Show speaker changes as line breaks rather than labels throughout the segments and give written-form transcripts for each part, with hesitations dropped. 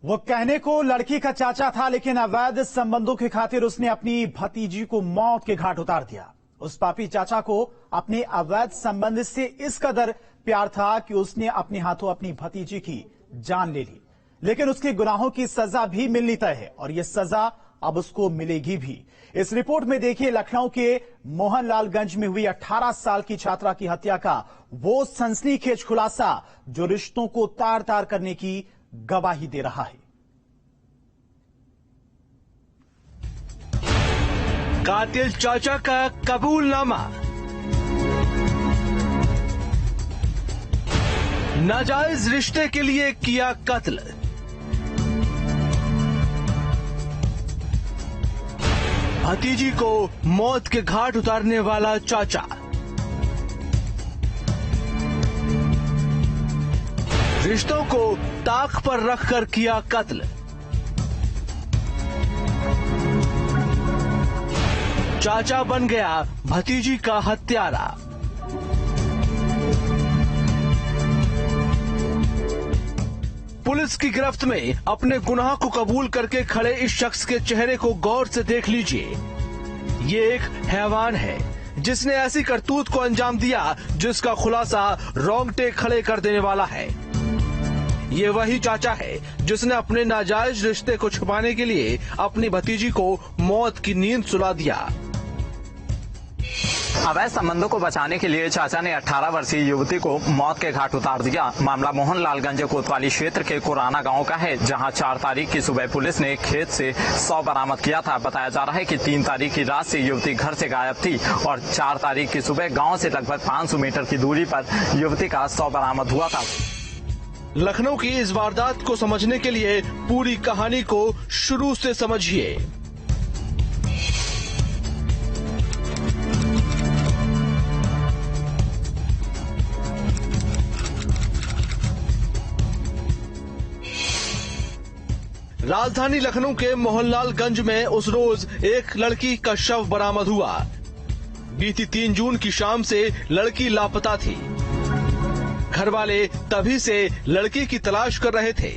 वो कहने को लड़की का चाचा था, लेकिन अवैध संबंधों की खातिर उसने अपनी भतीजी को मौत के घाट उतार दिया। उस पापी चाचा को अपने अवैध संबंध से इस कदर प्यार था कि उसने अपने हाथों अपनी भतीजी की जान ले ली। लेकिन उसके गुनाहों की सजा भी मिलनी तय है और यह सजा अब उसको मिलेगी भी। इस रिपोर्ट में देखिए, लखनऊ के मोहनलालगंज में हुई 18 साल की छात्रा की हत्या का वो सनसनीखेज खुलासा जो रिश्तों को तार तार करने की गवाही दे रहा है।
कातिल चाचा का कबूलनामा। नाजायज रिश्ते के लिए किया कत्ल। भतीजी को मौत के घाट उतारने वाला चाचा। रिश्तों को ताक पर रखकर किया कत्ल। चाचा बन गया भतीजी का हत्यारा। पुलिस की गिरफ्त में अपने गुनाह को कबूल करके खड़े इस शख्स के चेहरे को गौर से देख लीजिए। ये एक हैवान है जिसने ऐसी करतूत को अंजाम दिया जिसका खुलासा रोंगटे खड़े कर देने वाला है। ये वही चाचा है जिसने अपने नाजायज रिश्ते को छुपाने के लिए अपनी भतीजी को मौत की नींद सुला दिया।
अवैध संबंधों को बचाने के लिए चाचा ने 18 वर्षीय युवती को मौत के घाट उतार दिया। मामला मोहनलालगंज कोतवाली क्षेत्र के कुराना गांव का है, जहां 4 तारीख की सुबह पुलिस ने खेत से 100 बरामद किया था। बताया जा रहा है कि 3 तारीख की रात से युवती घर से गायब थी और 4 तारीख की सुबह गाँव से लगभग 500 मीटर की दूरी पर युवती का 100 बरामद हुआ था।
लखनऊ की इस वारदात को समझने के लिए पूरी कहानी को शुरू से समझिए। राजधानी लखनऊ के मोहनलालगंज में उस रोज एक लड़की का शव बरामद हुआ। बीती 3 जून की शाम से लड़की लापता थी। घर वाले तभी से लड़की की तलाश कर रहे थे।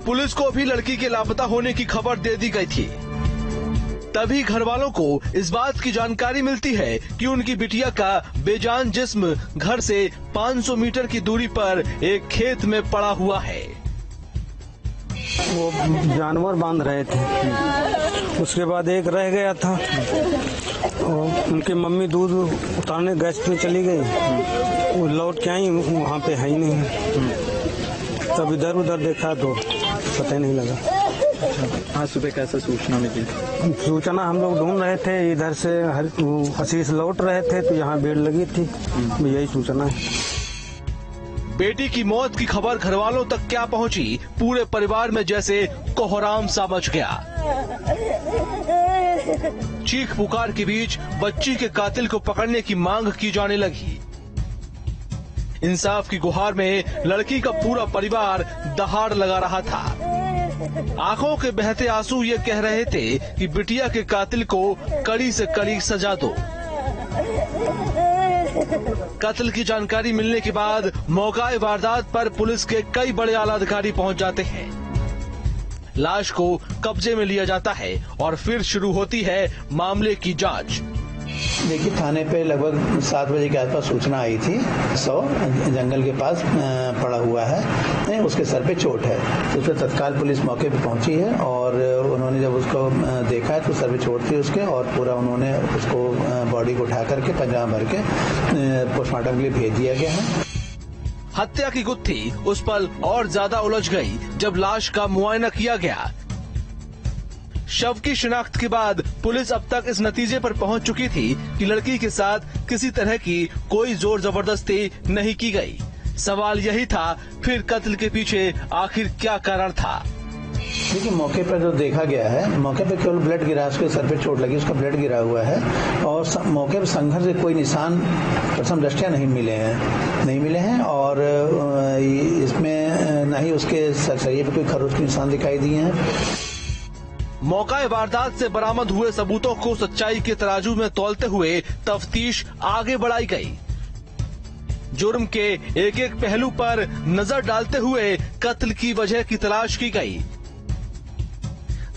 पुलिस को भी लड़की के लापता होने की खबर दे दी गई थी। तभी घर वालों को इस बात की जानकारी मिलती है कि उनकी बिटिया का बेजान जिस्म घर से 500 मीटर की दूरी पर एक खेत में पड़ा हुआ है।
वो जानवर बांध रहे थे, उसके बाद एक रह गया था और उनकी मम्मी दूध उतारने गैस पे चली गई। वो लौट के आई, वहाँ पे है ही नहीं। तब इधर उधर देखा तो पता ही नहीं लगा।
आज सुबह कैसे सूचना मिली?
सूचना हम लोग ढूंढ रहे थे, इधर से आशीष लौट रहे थे तो यहाँ भीड़ लगी थी, यही सूचना है।
बेटी की मौत की खबर घर वालों तक क्या पहुंची, पूरे परिवार में जैसे कोहराम सा मच गया। चीख पुकार के बीच बच्ची के कातिल को पकड़ने की मांग की जाने लगी। इंसाफ की गुहार में लड़की का पूरा परिवार दहाड़ लगा रहा था। आंखों के बहते आंसू ये कह रहे थे कि बिटिया के कातिल को कड़ी से कड़ी सजा दो। कत्ल की जानकारी मिलने के बाद मौका वारदात पर पुलिस के कई बड़े आला अधिकारी पहुंच जाते हैं। लाश को कब्जे में लिया जाता है और फिर शुरू होती है मामले की जांच।
देखिए, थाने पे लगभग 7 बजे के आसपास सूचना आई थी। 100 जंगल के पास पड़ा हुआ है, उसके सर पे चोट है। तो उसमें तत्काल पुलिस मौके पे पहुंची है और उन्होंने जब उसको देखा है तो सर पे चोट थी उसके, और पूरा उन्होंने उसको बॉडी को उठा करके पंजाब भर के पोस्टमार्टम के लिए भेज दिया गया है।
हत्या की गुत्थी उस पल और ज्यादा उलझ गई जब लाश का मुआयना किया गया। शव की शिनाख्त के बाद पुलिस अब तक इस नतीजे पर पहुंच चुकी थी कि लड़की के साथ किसी तरह की कोई जोर जबरदस्ती नहीं की गई। सवाल यही था, फिर कत्ल के पीछे आखिर क्या कारण था?
देखिए, मौके पर जो देखा गया है, मौके पर केवल ब्लड गिरा, उसके सर पे चोट लगी, उसका ब्लड गिरा हुआ है और मौके पर संघर्ष के कोई निशान प्रथम दृष्टया नहीं मिले हैं और इसमें न ही उसके शरीर पर कोई खरोच के निशान दिखाई दिए हैं।
मौका वारदात से बरामद हुए सबूतों को सच्चाई के तराजू में तौलते हुए तफ्तीश आगे बढ़ाई गई। जुर्म के एक एक पहलू पर नजर डालते हुए कत्ल की वजह की तलाश की गई।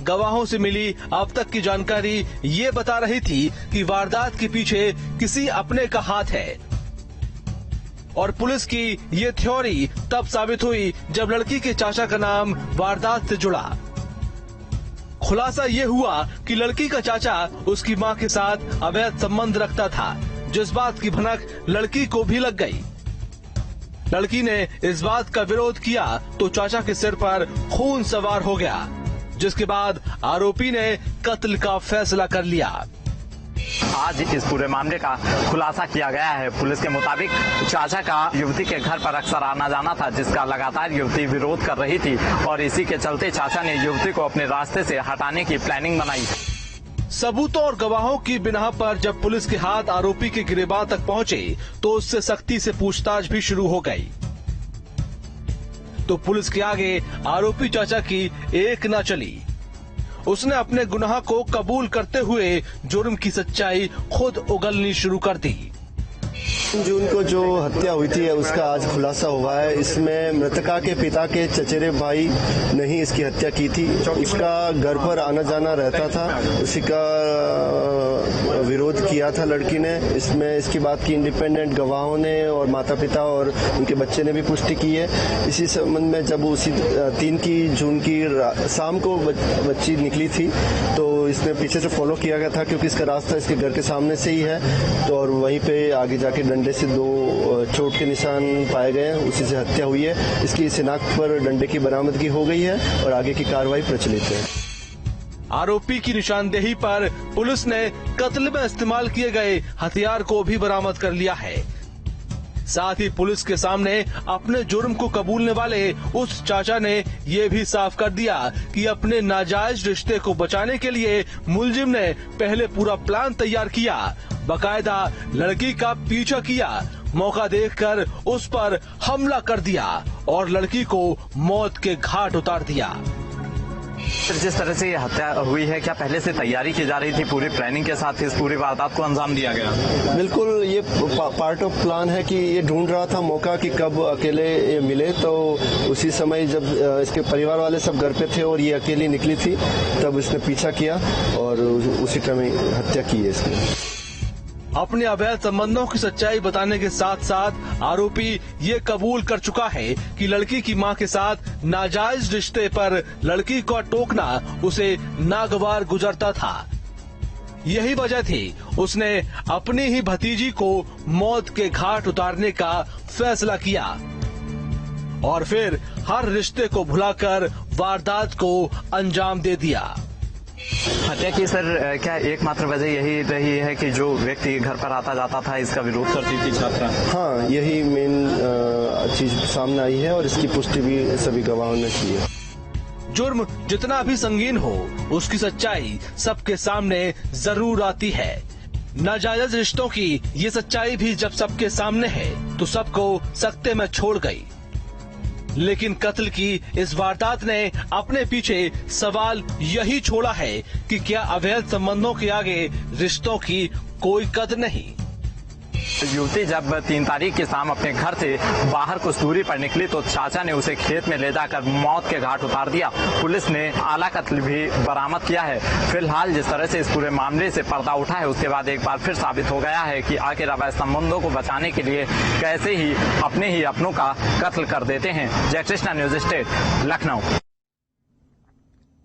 गवाहों से मिली अब तक की जानकारी ये बता रही थी कि वारदात के पीछे किसी अपने का हाथ है और पुलिस की ये थ्योरी तब साबित हुई जब लड़की के चाचा का नाम वारदात से जुड़ा। खुलासा ये हुआ कि लड़की का चाचा उसकी मां के साथ अवैध संबंध रखता था, जिस बात की भनक लड़की को भी लग गई। लड़की ने इस बात का विरोध किया तो चाचा के सिर पर खून सवार हो गया, जिसके बाद आरोपी ने कत्ल का फैसला कर लिया।
आज इस पूरे मामले का खुलासा किया गया है। पुलिस के मुताबिक चाचा का युवती के घर पर अक्सर आना जाना था, जिसका लगातार युवती विरोध कर रही थी और इसी के चलते चाचा ने युवती को अपने रास्ते से हटाने की प्लानिंग बनाई।
सबूतों और गवाहों की बिना पर जब पुलिस के हाथ आरोपी के गिरबान तक पहुंचे तो उससे सख्ती से पूछताछ भी शुरू हो गई। तो पुलिस के आगे आरोपी चाचा की एक न चली। उसने अपने गुनाह को कबूल करते हुए जुर्म की सच्चाई खुद उगलनी शुरू कर दी।
जून को जो हत्या हुई थी उसका आज खुलासा हुआ है। इसमें मृतका के पिता के चचेरे भाई ने ही इसकी हत्या की थी। इसका घर पर आना जाना रहता था, उसी का विरोध किया था लड़की ने। इसमें इसकी बात की इंडिपेंडेंट गवाहों ने और माता पिता और उनके बच्चे ने भी पुष्टि की है। इसी संबंध में जब उसी 3 जून की शाम को बच्ची निकली थी तो इसने पीछे से फॉलो किया गया था, क्योंकि इसका रास्ता इसके घर के सामने से ही है। तो और वहीं पे आगे जाके डंडे से 2 चोट के निशान पाए गए हैं, उसी से हत्या हुई है। इसकी शिनाख्त पर डंडे की बरामदगी हो गई है और आगे की कार्रवाई प्रचलित है।
आरोपी की निशानदेही पर पुलिस ने कत्ल में इस्तेमाल किए गए हथियार को भी बरामद कर लिया है। साथ ही पुलिस के सामने अपने जुर्म को कबूलने वाले उस चाचा ने ये भी साफ कर दिया कि अपने नाजायज रिश्ते को बचाने के लिए मुलजिम ने पहले पूरा प्लान तैयार किया, बाकायदा लड़की का पीछा किया, मौका देखकर उस पर हमला कर दिया और लड़की को मौत के घाट उतार दिया।
जिस तरह से ये हत्या हुई है, क्या पहले से तैयारी की जा रही थी? पूरी प्लानिंग के साथ इस पूरी वारदात को अंजाम दिया गया?
बिल्कुल, ये पार्ट ऑफ प्लान है कि ये ढूंढ रहा था मौका कि कब अकेले ये मिले। तो उसी समय जब इसके परिवार वाले सब घर पे थे और ये अकेली निकली थी, तब इसने पीछा किया और उसी क्रम हत्या की है इसने।
अपने अवैध संबंधों की सच्चाई बताने के साथ साथ आरोपी ये कबूल कर चुका है कि लड़की की मां के साथ नाजायज रिश्ते पर लड़की का टोकना उसे नागवार गुजरता था। यही वजह थी उसने अपनी ही भतीजी को मौत के घाट उतारने का फैसला किया और फिर हर रिश्ते को भुलाकर वारदात को अंजाम दे दिया।
हत्या की सर क्या एकमात्र वजह यही रही है कि जो व्यक्ति घर पर आता जाता था इसका विरोध करती थी छात्रा?
हाँ, यही मेन चीज सामने आई है और इसकी पुष्टि भी सभी गवाहों ने की है।
जुर्म जितना भी संगीन हो, उसकी सच्चाई सबके सामने जरूर आती है। नाजायज रिश्तों की ये सच्चाई भी जब सबके सामने है तो सबको सकते में छोड़ गई। लेकिन कत्ल की इस वारदात ने अपने पीछे सवाल यही छोड़ा है कि क्या अवैध संबंधों के आगे रिश्तों की कोई कदर नहीं।
युवती जब 3 तारीख की शाम अपने घर से बाहर कुछ दूरी पर निकली तो चाचा ने उसे खेत में ले जाकर मौत के घाट उतार दिया। पुलिस ने आला कत्ल भी बरामद किया है। फिलहाल जिस तरह से इस पूरे मामले से पर्दा उठा है, उसके बाद एक बार फिर साबित हो गया है कि आखिर अवैध संबंधों को बचाने के लिए कैसे ही अपने ही अपनों का कत्ल कर देते हैं। जय कृष्णा, न्यूज स्टेट, लखनऊ।